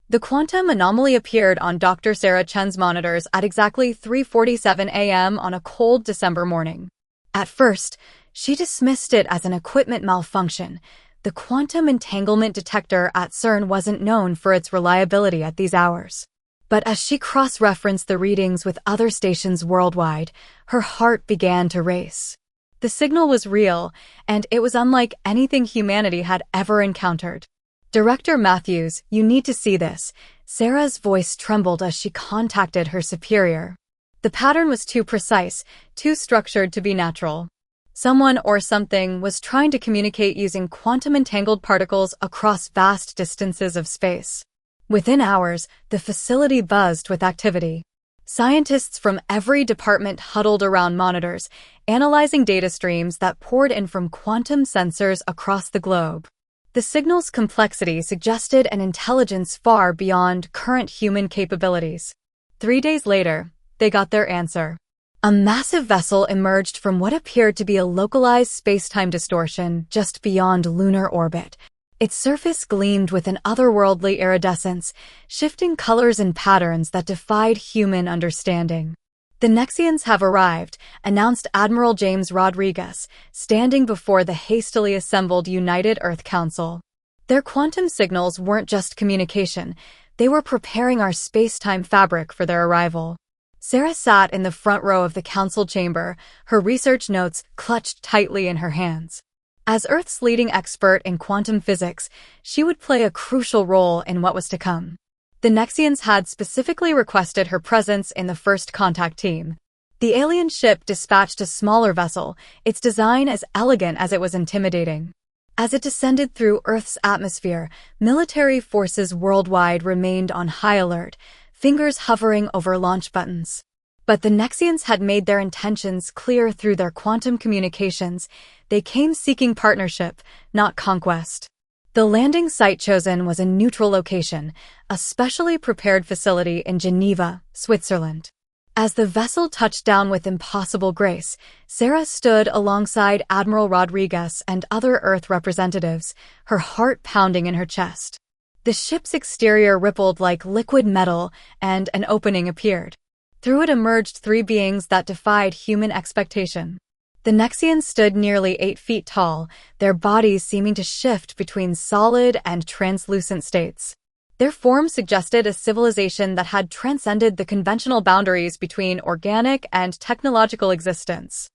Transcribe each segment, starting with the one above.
The quantum anomaly appeared on Dr. Sarah Chen's monitors at exactly 3:47 a.m. on a cold December morning. At first, she dismissed it as an equipment malfunction. The quantum entanglement detector at CERN wasn't known for its reliability at these hours. But as she cross-referenced the readings with other stations worldwide, her heart began to race. The signal was real, and it was unlike anything humanity had ever encountered. "Director Matthews, you need to see this." Sarah's voice trembled as she contacted her superior. The pattern was too precise, too structured to be natural. Someone or something was trying to communicate using quantum-entangled particles across vast distances of space. Within hours, the facility buzzed with activity. Scientists from every department huddled around monitors, analyzing data streams that poured in from quantum sensors across the globe. The signal's complexity suggested an intelligence far beyond current human capabilities. 3 days later, they got their answer. A massive vessel emerged from what appeared to be a localized space-time distortion just beyond lunar orbit. Its surface gleamed with an otherworldly iridescence, shifting colors and patterns that defied human understanding. "The Nexians have arrived," announced Admiral James Rodriguez, standing before the hastily assembled United Earth Council. Their quantum signals weren't just communication, they were preparing our space-time fabric for their arrival. Sarah sat in the front row of the council chamber, her research notes clutched tightly in her hands. As Earth's leading expert in quantum physics, she would play a crucial role in what was to come. The Nexians had specifically requested her presence in the first contact team. The alien ship dispatched a smaller vessel, its design as elegant as it was intimidating. As it descended through Earth's atmosphere, military forces worldwide remained on high alert, fingers hovering over launch buttons. But the Nexians had made their intentions clear through their quantum communications. They came seeking partnership, not conquest. The landing site chosen was a neutral location, a specially prepared facility in Geneva, Switzerland. As the vessel touched down with impossible grace, Sarah stood alongside Admiral Rodriguez and other Earth representatives, her heart pounding in her chest. The ship's exterior rippled like liquid metal, and an opening appeared. Through it emerged 3 beings that defied human expectation. The Nexians stood nearly 8 feet tall, their bodies seeming to shift between solid and translucent states. Their form suggested a civilization that had transcended the conventional boundaries between organic and technological existence.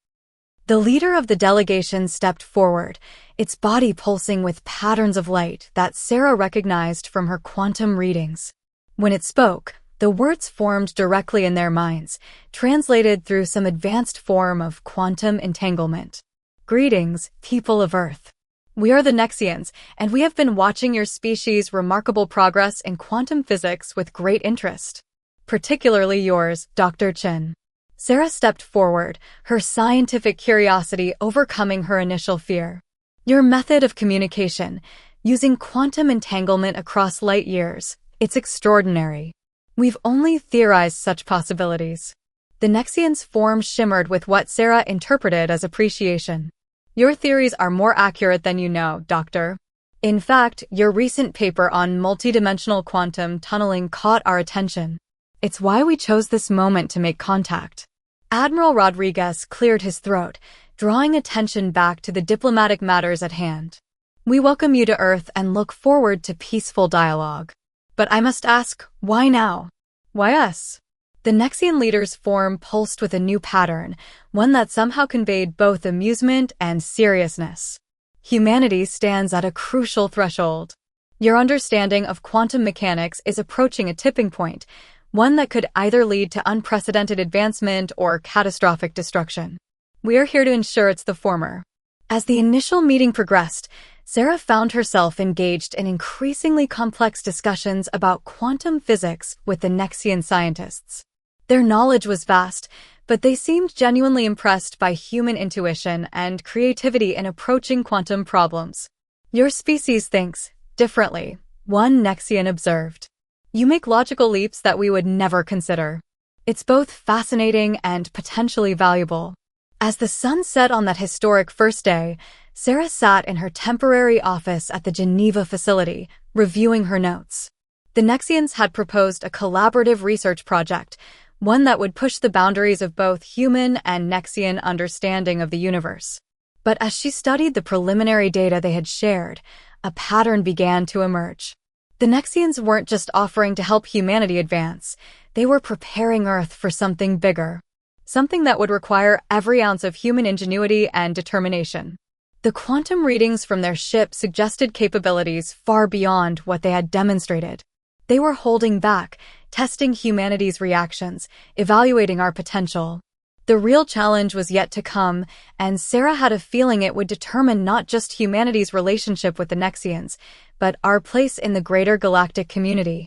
The leader of the delegation stepped forward, its body pulsing with patterns of light that Sarah recognized from her quantum readings. When it spoke, the words formed directly in their minds, translated through some advanced form of quantum entanglement. "Greetings, people of Earth. We are the Nexians, and we have been watching your species' remarkable progress in quantum physics with great interest. Particularly yours, Dr. Chen." Sarah stepped forward, her scientific curiosity overcoming her initial fear. "Your method of communication, using quantum entanglement across light years, it's extraordinary. We've only theorized such possibilities." The Nexian's form shimmered with what Sarah interpreted as appreciation. "Your theories are more accurate than you know, Doctor. In fact, your recent paper on multidimensional quantum tunneling caught our attention. It's why we chose this moment to make contact." Admiral Rodriguez cleared his throat, drawing attention back to the diplomatic matters at hand. "We welcome you to Earth and look forward to peaceful dialogue. But I must ask, why now? Why us?" The Nexian leader's form pulsed with a new pattern, one that somehow conveyed both amusement and seriousness. "Humanity stands at a crucial threshold. Your understanding of quantum mechanics is approaching a tipping point, one that could either lead to unprecedented advancement or catastrophic destruction. We are here to ensure it's the former." As the initial meeting progressed, Sarah found herself engaged in increasingly complex discussions about quantum physics with the Nexian scientists. Their knowledge was vast, but they seemed genuinely impressed by human intuition and creativity in approaching quantum problems. "Your species thinks differently," one Nexian observed. "You make logical leaps that we would never consider. It's both fascinating and potentially valuable." As the sun set on that historic first day, Sarah sat in her temporary office at the Geneva facility, reviewing her notes. The Nexians had proposed a collaborative research project, one that would push the boundaries of both human and Nexian understanding of the universe. But as she studied the preliminary data they had shared, a pattern began to emerge. The Nexians weren't just offering to help humanity advance, they were preparing Earth for something bigger. Something that would require every ounce of human ingenuity and determination. The quantum readings from their ship suggested capabilities far beyond what they had demonstrated. They were holding back, testing humanity's reactions, evaluating our potential. The real challenge was yet to come, and Sarah had a feeling it would determine not just humanity's relationship with the Nexians, but our place in the greater galactic community.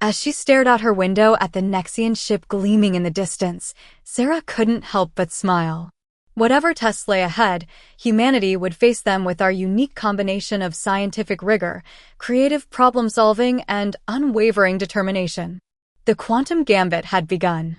As she stared out her window at the Nexian ship gleaming in the distance, Sarah couldn't help but smile. Whatever tests lay ahead, humanity would face them with our unique combination of scientific rigor, creative problem-solving, and unwavering determination. The quantum gambit had begun.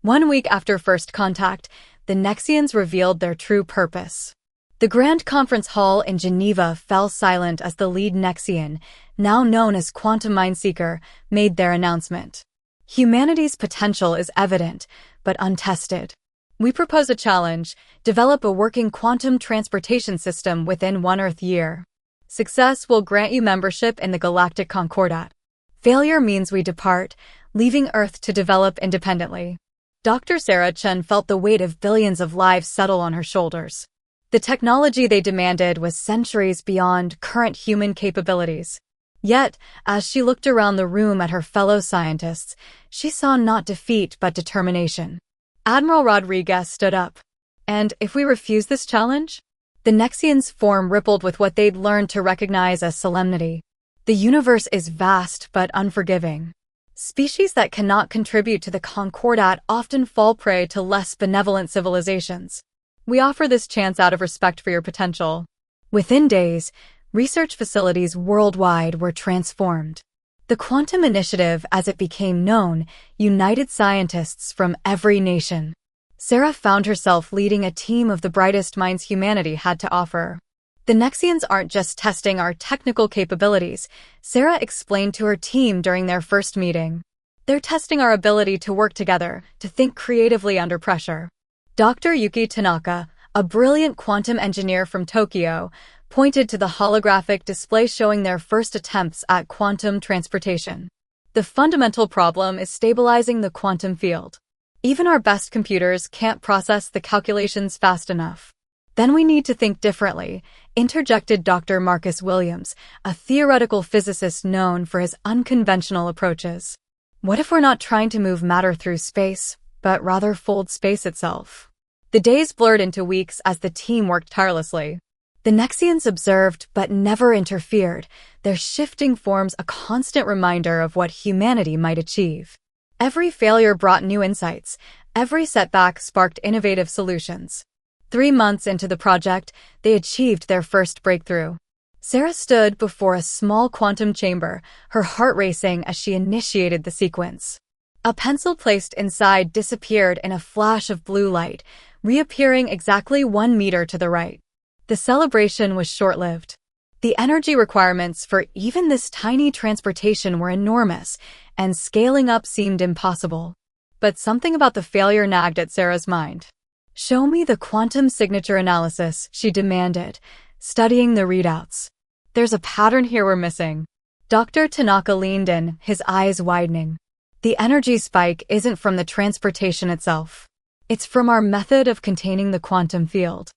1 week after first contact, the Nexians revealed their true purpose. The Grand Conference Hall in Geneva fell silent as the lead Nexian, now known as Quantum Mindseeker, made their announcement. Humanity's potential is evident, but untested. We propose a challenge: develop a working quantum transportation system within 1 Earth year. Success will grant you membership in the Galactic Concordat. Failure means we depart, leaving Earth to develop independently. Dr. Sarah Chen felt the weight of billions of lives settle on her shoulders. The technology they demanded was centuries beyond current human capabilities. Yet, as she looked around the room at her fellow scientists, she saw not defeat but determination. Admiral Rodriguez stood up. And if we refuse this challenge? The Nexians' form rippled with what they'd learned to recognize as solemnity. The universe is vast but unforgiving. Species that cannot contribute to the Concordat often fall prey to less benevolent civilizations. We offer this chance out of respect for your potential. Within days, research facilities worldwide were transformed. The Quantum Initiative, as it became known, united scientists from every nation. Sarah found herself leading a team of the brightest minds humanity had to offer. The Nexians aren't just testing our technical capabilities, Sarah explained to her team during their first meeting. They're testing our ability to work together, to think creatively under pressure. Dr. Yuki Tanaka, a brilliant quantum engineer from Tokyo, pointed to the holographic display showing their first attempts at quantum transportation. The fundamental problem is stabilizing the quantum field. Even our best computers can't process the calculations fast enough. Then we need to think differently, interjected Dr. Marcus Williams, a theoretical physicist known for his unconventional approaches. What if we're not trying to move matter through space, but rather fold space itself? The days blurred into weeks as the team worked tirelessly. The Nexians observed but never interfered, their shifting forms a constant reminder of what humanity might achieve. Every failure brought new insights, every setback sparked innovative solutions. 3 months into the project, they achieved their first breakthrough. Sarah stood before a small quantum chamber, her heart racing as she initiated the sequence. A pencil placed inside disappeared in a flash of blue light, reappearing exactly 1 meter to the right. The celebration was short-lived. The energy requirements for even this tiny transportation were enormous, and scaling up seemed impossible. But something about the failure nagged at Sarah's mind. "Show me the quantum signature analysis," she demanded, studying the readouts. "There's a pattern here we're missing." Dr. Tanaka leaned in, his eyes widening. "The energy spike isn't from the transportation itself. It's from our method of containing the quantum field."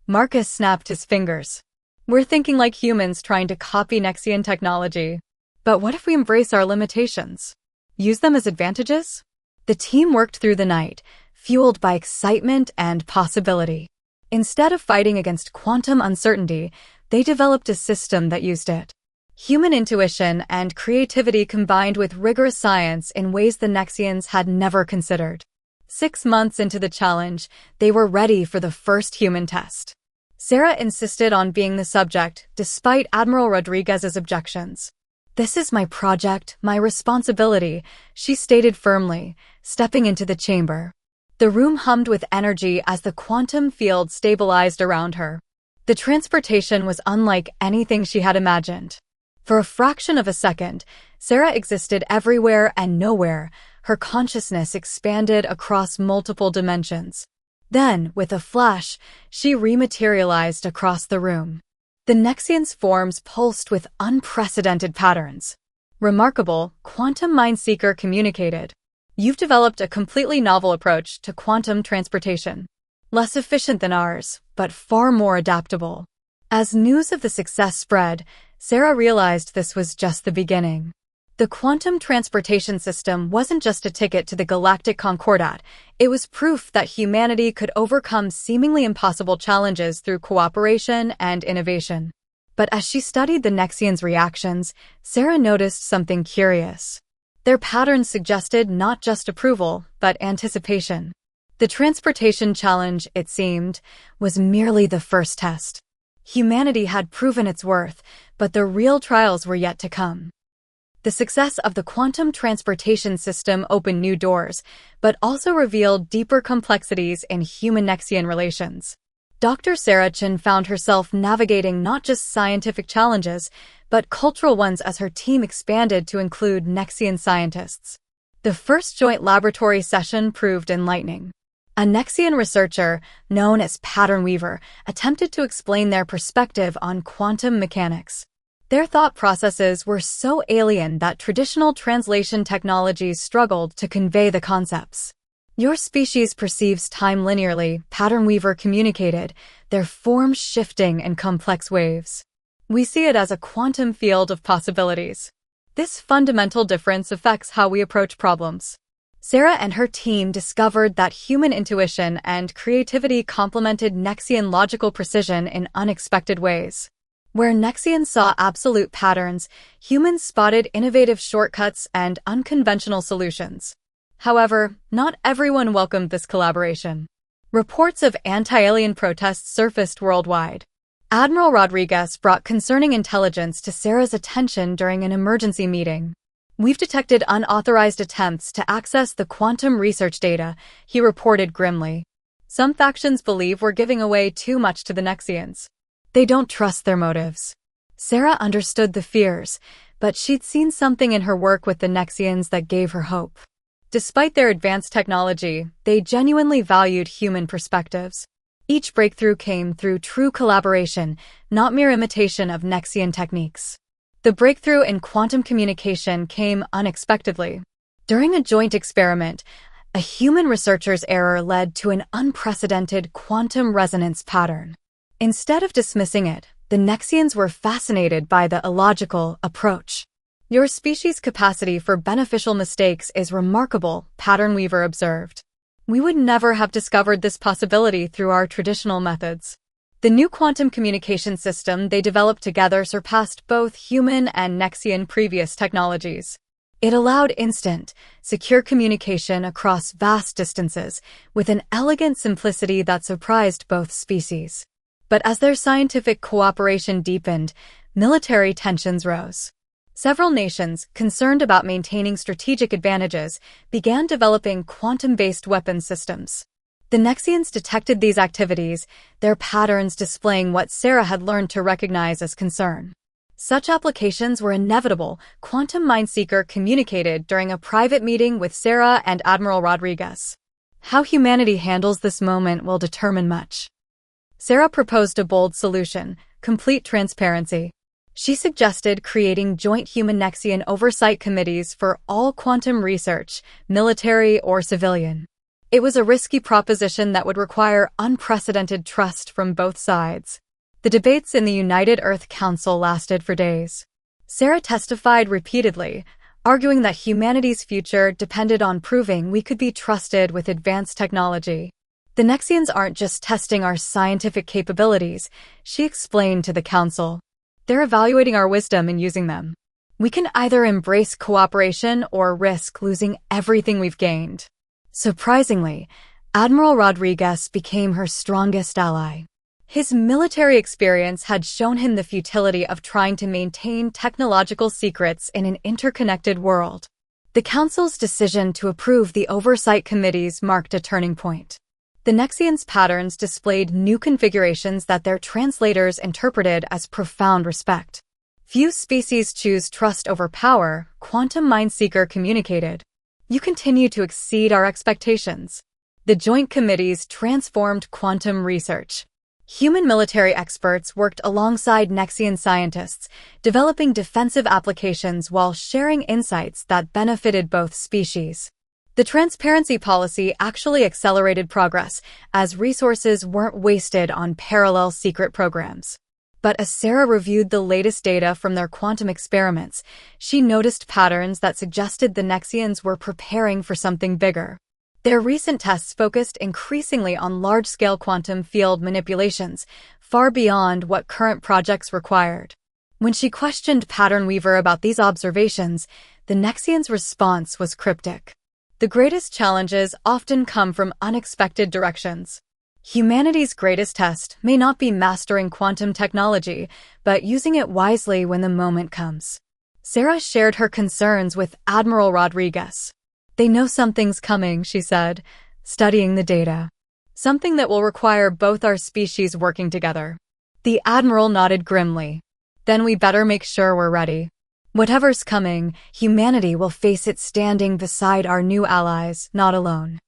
Marcus snapped his fingers. "We're thinking like humans trying to copy Nexian technology. But what if we embrace our limitations? Use them as advantages?" The team worked through the night, fueled by excitement and possibility. Instead of fighting against quantum uncertainty, they developed a system that used it. Human intuition and creativity combined with rigorous science in ways the Nexians had never considered. 6 months into the challenge, they were ready for the first human test. Sarah insisted on being the subject, despite Admiral Rodriguez's objections. "This is my project, my responsibility," she stated firmly, stepping into the chamber. The room hummed with energy as the quantum field stabilized around her. The transportation was unlike anything she had imagined. For a fraction of a second, Sarah existed everywhere and nowhere. Her consciousness expanded across multiple dimensions. Then, with a flash, she rematerialized across the room. The Nexian's forms pulsed with unprecedented patterns. Remarkable, Quantum Mind Seeker communicated. You've developed a completely novel approach to quantum transportation. Less efficient than ours, but far more adaptable. As news of the success spread, Sarah realized this was just the beginning. The quantum transportation system wasn't just a ticket to the Galactic Concordat, it was proof that humanity could overcome seemingly impossible challenges through cooperation and innovation. But as she studied the Nexians' reactions, Sarah noticed something curious. Their patterns suggested not just approval, but anticipation. The transportation challenge, it seemed, was merely the first test. Humanity had proven its worth, but the real trials were yet to come. The success of the quantum transportation system opened new doors, but also revealed deeper complexities in human-Nexian relations. Dr. Sarah Chen found herself navigating not just scientific challenges, but cultural ones as her team expanded to include Nexian scientists. The first joint laboratory session proved enlightening. A Nexian researcher, known as Pattern Weaver, attempted to explain their perspective on quantum mechanics. Their thought processes were so alien that traditional translation technologies struggled to convey the concepts. Your species perceives time linearly, Pattern Weaver communicated, their forms shifting in complex waves. We see it as a quantum field of possibilities. This fundamental difference affects how we approach problems. Sarah and her team discovered that human intuition and creativity complemented Nexian logical precision in unexpected ways. Where Nexians saw absolute patterns, humans spotted innovative shortcuts and unconventional solutions. However, not everyone welcomed this collaboration. Reports of anti-alien protests surfaced worldwide. Admiral Rodriguez brought concerning intelligence to Sarah's attention during an emergency meeting. We've detected unauthorized attempts to access the quantum research data, he reported grimly. Some factions believe we're giving away too much to the Nexians. They don't trust their motives. Sarah understood the fears, but she'd seen something in her work with the Nexians that gave her hope. Despite their advanced technology, they genuinely valued human perspectives. Each breakthrough came through true collaboration, not mere imitation of Nexian techniques. The breakthrough in quantum communication came unexpectedly. During a joint experiment, a human researcher's error led to an unprecedented quantum resonance pattern. Instead of dismissing it, the Nexians were fascinated by the illogical approach. Your species' capacity for beneficial mistakes is remarkable, Pattern Weaver observed. We would never have discovered this possibility through our traditional methods. The new quantum communication system they developed together surpassed both human and Nexian previous technologies. It allowed instant, secure communication across vast distances, with an elegant simplicity that surprised both species. But as their scientific cooperation deepened, military tensions rose. Several nations, concerned about maintaining strategic advantages, began developing quantum-based weapons systems. The Nexians detected these activities, their patterns displaying what Sarah had learned to recognize as concern. Such applications were inevitable, Quantum Mind Seeker communicated during a private meeting with Sarah and Admiral Rodriguez. How humanity handles this moment will determine much. Sarah proposed a bold solution: complete transparency. She suggested creating joint human-Nexian oversight committees for all quantum research, military or civilian. It was a risky proposition that would require unprecedented trust from both sides. The debates in the United Earth Council lasted for days. Sarah testified repeatedly, arguing that humanity's future depended on proving we could be trusted with advanced technology. The Nexians aren't just testing our scientific capabilities, she explained to the council. They're evaluating our wisdom in using them. We can either embrace cooperation or risk losing everything we've gained. Surprisingly, Admiral Rodriguez became her strongest ally. His military experience had shown him the futility of trying to maintain technological secrets in an interconnected world. The Council's decision to approve the oversight committees marked a turning point. The Nexians' patterns displayed new configurations that their translators interpreted as profound respect. Few species choose trust over power, Quantum Mindseeker communicated. You continue to exceed our expectations. The joint committees transformed quantum research. Human military experts worked alongside Nexian scientists, developing defensive applications while sharing insights that benefited both species. The transparency policy actually accelerated progress, as resources weren't wasted on parallel secret programs. But as Sarah reviewed the latest data from their quantum experiments, she noticed patterns that suggested the Nexians were preparing for something bigger. Their recent tests focused increasingly on large-scale quantum field manipulations, far beyond what current projects required. When she questioned Pattern Weaver about these observations, the Nexians' response was cryptic. The greatest challenges often come from unexpected directions. Humanity's greatest test may not be mastering quantum technology, but using it wisely when the moment comes. Sarah shared her concerns with Admiral Rodriguez. They know something's coming, she said, studying the data. Something that will require both our species working together. The Admiral nodded grimly. Then we better make sure we're ready. Whatever's coming, humanity will face it standing beside our new allies, not alone.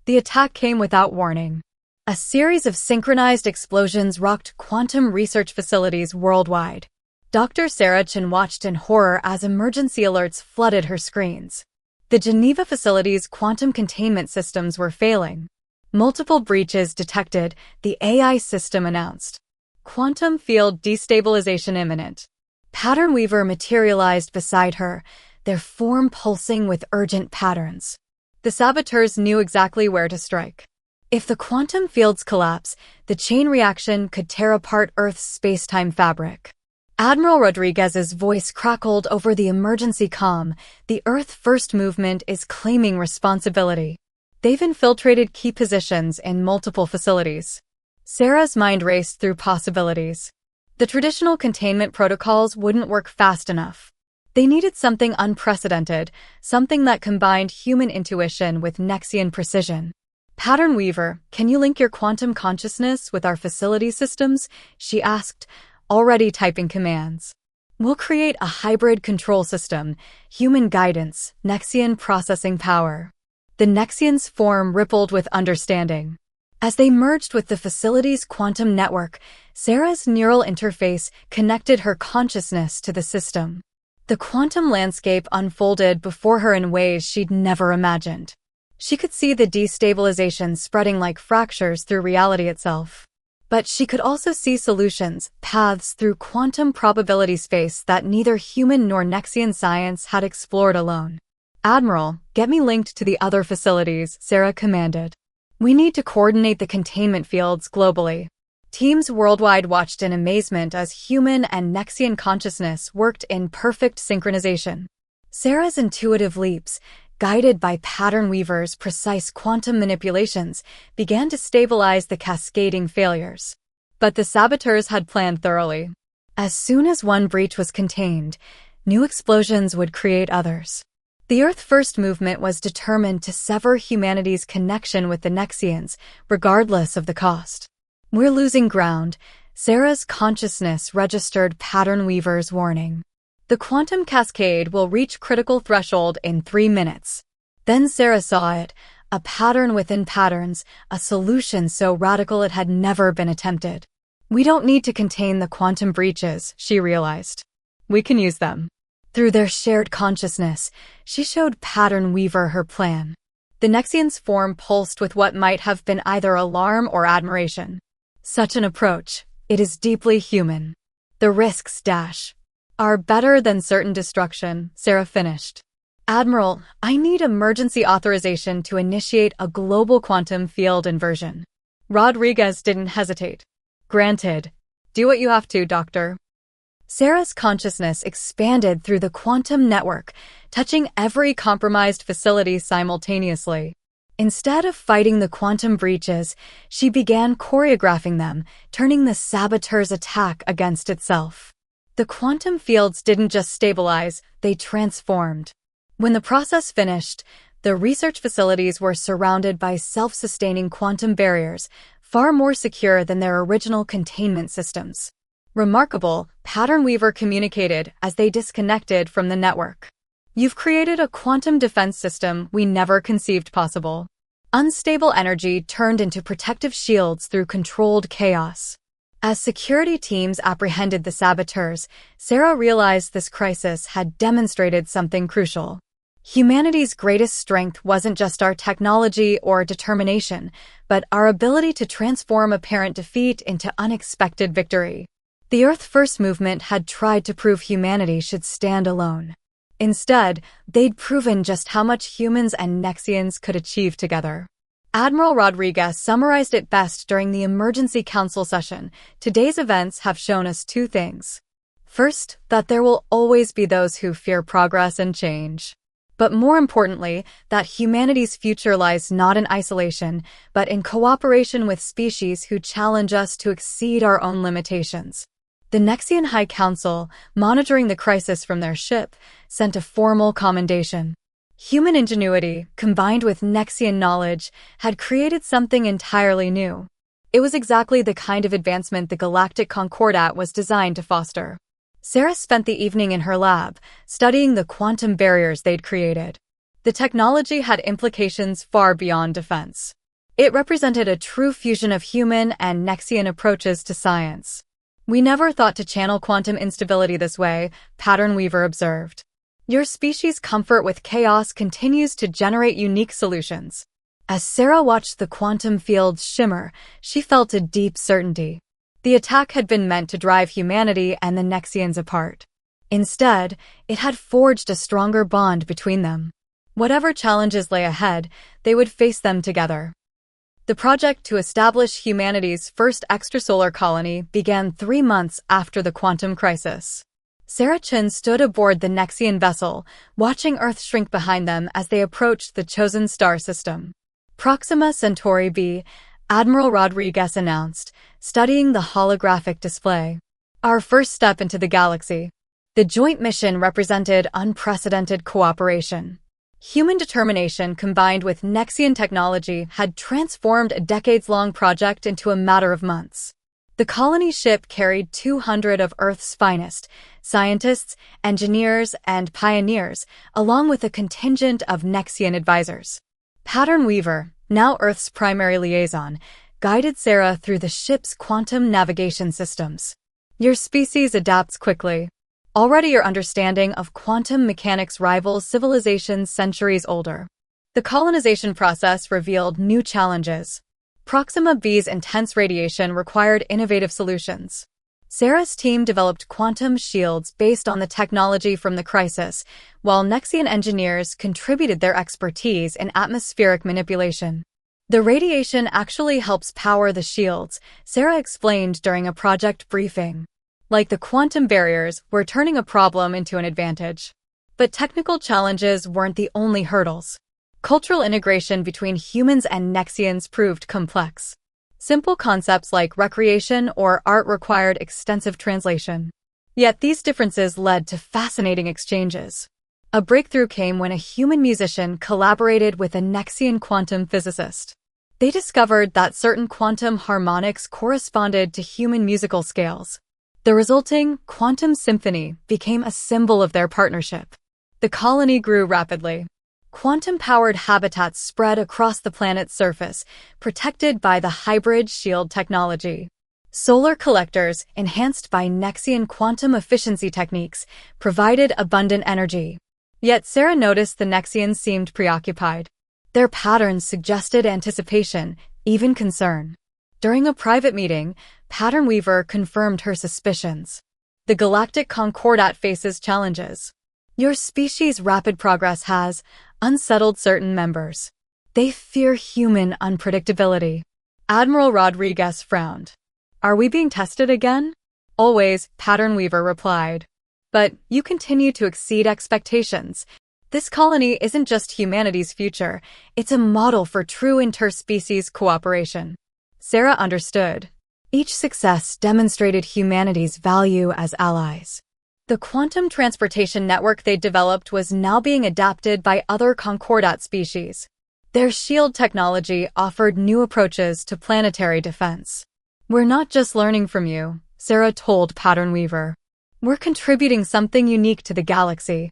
The attack came without warning. A series of synchronized explosions rocked quantum research facilities worldwide. Dr. Sarah Chen watched in horror as emergency alerts flooded her screens. The Geneva facility's quantum containment systems were failing. Multiple breaches detected, the AI system announced. Quantum field destabilization imminent. Pattern Weaver materialized beside her, their form pulsing with urgent patterns. The saboteurs knew exactly where to strike. If the quantum fields collapse, the chain reaction could tear apart Earth's space-time fabric. Admiral Rodriguez's voice crackled over the emergency comm. The Earth First movement is claiming responsibility. They've infiltrated key positions in multiple facilities. Sarah's mind raced through possibilities. The traditional containment protocols wouldn't work fast enough. They needed something unprecedented, something that combined human intuition with Nexian precision. Pattern Weaver, can you link your quantum consciousness with our facility systems? She asked, already typing commands. We'll create a hybrid control system, human guidance, Nexian processing power. The Nexians' form rippled with understanding. As they merged with the facility's quantum network, Sarah's neural interface connected her consciousness to the system. The quantum landscape unfolded before her in ways she'd never imagined. She could see the destabilization spreading like fractures through reality itself. But she could also see solutions, paths through quantum probability space that neither human nor Nexian science had explored alone. Admiral, get me linked to the other facilities, Sarah commanded. We need to coordinate the containment fields globally. Teams worldwide watched in amazement as human and Nexian consciousness worked in perfect synchronization. Sarah's intuitive leaps, guided by Pattern Weaver's precise quantum manipulations, began to stabilize the cascading failures. But the saboteurs had planned thoroughly. As soon as one breach was contained, new explosions would create others. The Earth First movement was determined to sever humanity's connection with the Nexians, regardless of the cost. We're losing ground. Sarah's consciousness registered Pattern Weaver's warning. The quantum cascade will reach critical threshold in 3 minutes. Then Sarah saw it, a pattern within patterns, a solution so radical it had never been attempted. We don't need to contain the quantum breaches, she realized. We can use them. Through their shared consciousness, she showed Pattern Weaver her plan. The Nexian's form pulsed with what might have been either alarm or admiration. Such an approach, it is deeply human. The risks are better than certain destruction, Sarah finished. Admiral, I need emergency authorization to initiate a global quantum field inversion. Rodriguez didn't hesitate. Granted. Do what you have to, Doctor. Sarah's consciousness expanded through the quantum network, touching every compromised facility simultaneously. Instead of fighting the quantum breaches, she began choreographing them, turning the saboteur's attack against itself. The quantum fields didn't just stabilize, they transformed. When the process finished, the research facilities were surrounded by self-sustaining quantum barriers, far more secure than their original containment systems. Remarkable, Pattern Weaver communicated as they disconnected from the network. You've created a quantum defense system we never conceived possible. Unstable energy turned into protective shields through controlled chaos. As security teams apprehended the saboteurs, Sarah realized this crisis had demonstrated something crucial. Humanity's greatest strength wasn't just our technology or determination, but our ability to transform apparent defeat into unexpected victory. The Earth First movement had tried to prove humanity should stand alone. Instead, they'd proven just how much humans and Nexians could achieve together. Admiral Rodriguez summarized it best during the Emergency Council session. Today's events have shown us two things. First, that there will always be those who fear progress and change. But more importantly, that humanity's future lies not in isolation, but in cooperation with species who challenge us to exceed our own limitations. The Nexian High Council, monitoring the crisis from their ship, sent a formal commendation. Human ingenuity, combined with Nexian knowledge, had created something entirely new. It was exactly the kind of advancement the Galactic Concordat was designed to foster. Sarah spent the evening in her lab, studying the quantum barriers they'd created. The technology had implications far beyond defense. It represented a true fusion of human and Nexian approaches to science. We never thought to channel quantum instability this way, Pattern Weaver observed. Your species' comfort with chaos continues to generate unique solutions. As Sarah watched the quantum fields shimmer, she felt a deep certainty. The attack had been meant to drive humanity and the Nexians apart. Instead, it had forged a stronger bond between them. Whatever challenges lay ahead, they would face them together. The project to establish humanity's first extrasolar colony began 3 months after the quantum crisis. Sarah Chen stood aboard the Nexian vessel, watching Earth shrink behind them as they approached the chosen star system. Proxima Centauri b, Admiral Rodriguez announced, studying the holographic display. Our first step into the galaxy. The joint mission represented unprecedented cooperation. Human determination combined with Nexian technology had transformed a decades-long project into a matter of months. The colony ship carried 200 of Earth's finest, scientists, engineers, and pioneers, along with a contingent of Nexian advisors. Pattern Weaver, now Earth's primary liaison, guided Sarah through the ship's quantum navigation systems. Your species adapts quickly. Already your understanding of quantum mechanics rivals civilizations centuries older. The colonization process revealed new challenges. Proxima B's intense radiation required innovative solutions. Sarah's team developed quantum shields based on the technology from the crisis, while Nexian engineers contributed their expertise in atmospheric manipulation. The radiation actually helps power the shields, Sarah explained during a project briefing. Like the quantum barriers, we're turning a problem into an advantage. But technical challenges weren't the only hurdles. Cultural integration between humans and Nexians proved complex. Simple concepts like recreation or art required extensive translation. Yet these differences led to fascinating exchanges. A breakthrough came when a human musician collaborated with a Nexian quantum physicist. They discovered that certain quantum harmonics corresponded to human musical scales. The resulting quantum symphony became a symbol of their partnership. The colony grew rapidly. Quantum-powered habitats spread across the planet's surface, protected by the hybrid shield technology. Solar collectors, enhanced by Nexian quantum efficiency techniques, provided abundant energy. Yet Sarah noticed the Nexians seemed preoccupied. Their patterns suggested anticipation, even concern. During a private meeting, Pattern Weaver confirmed her suspicions. The Galactic Concordat faces challenges. Your species' rapid progress has unsettled certain members. They fear human unpredictability. Admiral Rodriguez frowned. Are we being tested again? Always, Pattern Weaver replied. But you continue to exceed expectations. This colony isn't just humanity's future, it's a model for true interspecies cooperation. Sarah understood. Each success demonstrated humanity's value as allies. The quantum transportation network they developed was now being adapted by other Concordat species. Their shield technology offered new approaches to planetary defense. We're not just learning from you, Sarah told Pattern Weaver. "We're contributing something unique to the galaxy."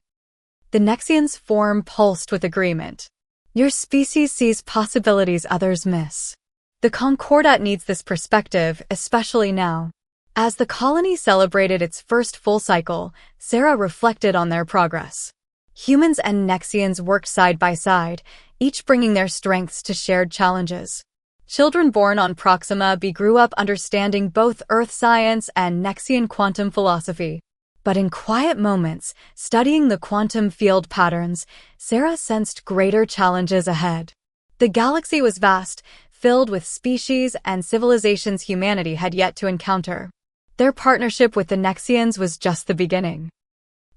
The Nexian's form pulsed with agreement. "Your species sees possibilities others miss." The Concordat needs this perspective, especially now. As the colony celebrated its first full cycle, Sarah reflected on their progress. Humans and Nexians worked side by side, each bringing their strengths to shared challenges. Children born on Proxima B grew up understanding both Earth science and Nexian quantum philosophy. But in quiet moments, studying the quantum field patterns, Sarah sensed greater challenges ahead. The galaxy was vast, filled with species and civilizations humanity had yet to encounter. Their partnership with the Nexians was just the beginning.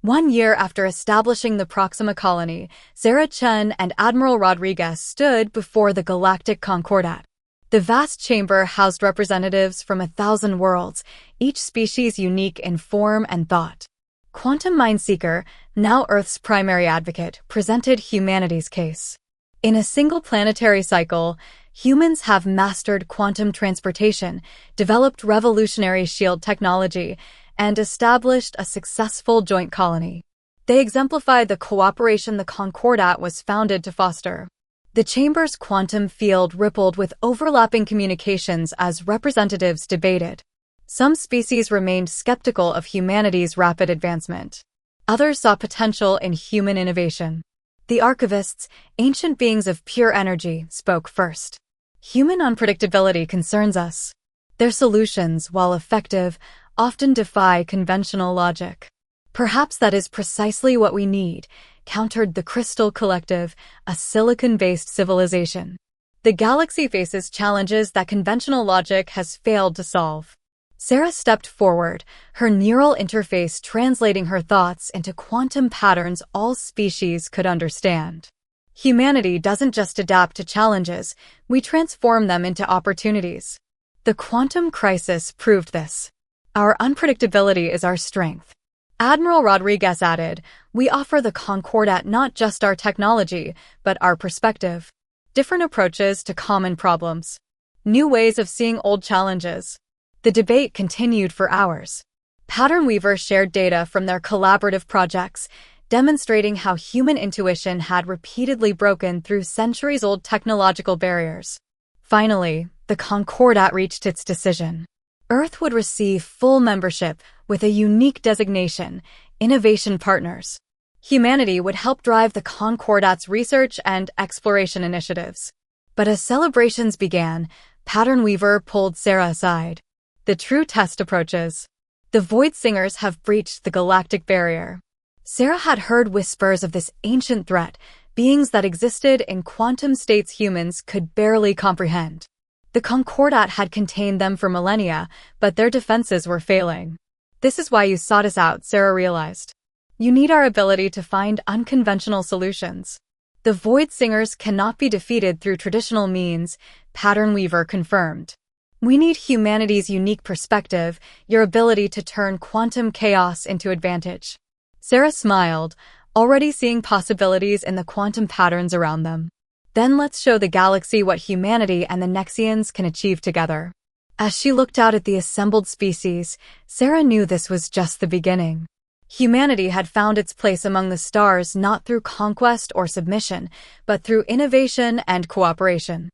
1 year after establishing the Proxima colony, Sarah Chen and Admiral Rodriguez stood before the Galactic Concordat. The vast chamber housed representatives from 1,000 worlds, each species unique in form and thought. Quantum Mindseeker, now Earth's primary advocate, presented humanity's case. In a single planetary cycle, humans have mastered quantum transportation, developed revolutionary shield technology, and established a successful joint colony. They exemplified the cooperation the Concordat was founded to foster. The chamber's quantum field rippled with overlapping communications as representatives debated. Some species remained skeptical of humanity's rapid advancement. Others saw potential in human innovation. The archivists, ancient beings of pure energy, spoke first. "Human unpredictability concerns us. Their solutions, while effective, often defy conventional logic." "Perhaps that is precisely what we need," countered the Crystal Collective, a silicon-based civilization. "The galaxy faces challenges that conventional logic has failed to solve." Sarah stepped forward, her neural interface translating her thoughts into quantum patterns all species could understand. "Humanity doesn't just adapt to challenges, we transform them into opportunities." The quantum crisis proved this. "Our unpredictability is our strength." Admiral Rodriguez added, "We offer the Concordat not just our technology, but our perspective. Different approaches to common problems. New ways of seeing old challenges." The debate continued for hours. Pattern Weaver shared data from their collaborative projects, demonstrating how human intuition had repeatedly broken through centuries-old technological barriers. Finally, the Concordat reached its decision. Earth would receive full membership with a unique designation, Innovation Partners. Humanity would help drive the Concordat's research and exploration initiatives. But as celebrations began, Pattern Weaver pulled Sarah aside. "The true test approaches. The Void Singers have breached the galactic barrier." Sarah had heard whispers of this ancient threat, beings that existed in quantum states humans could barely comprehend. The Concordat had contained them for millennia, but their defenses were failing. "This is why you sought us out," Sarah realized. "You need our ability to find unconventional solutions." "The Void Singers cannot be defeated through traditional means," Pattern Weaver confirmed. "We need humanity's unique perspective, your ability to turn quantum chaos into advantage." Sarah smiled, already seeing possibilities in the quantum patterns around them. "Then let's show the galaxy what humanity and the Nexians can achieve together." As she looked out at the assembled species, Sarah knew this was just the beginning. Humanity had found its place among the stars not through conquest or submission, but through innovation and cooperation.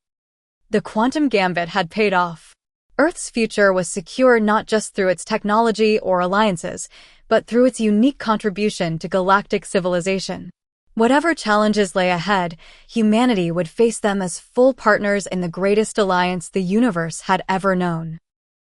The quantum gambit had paid off. Earth's future was secure not just through its technology or alliances, but through its unique contribution to galactic civilization. Whatever challenges lay ahead, humanity would face them as full partners in the greatest alliance the universe had ever known.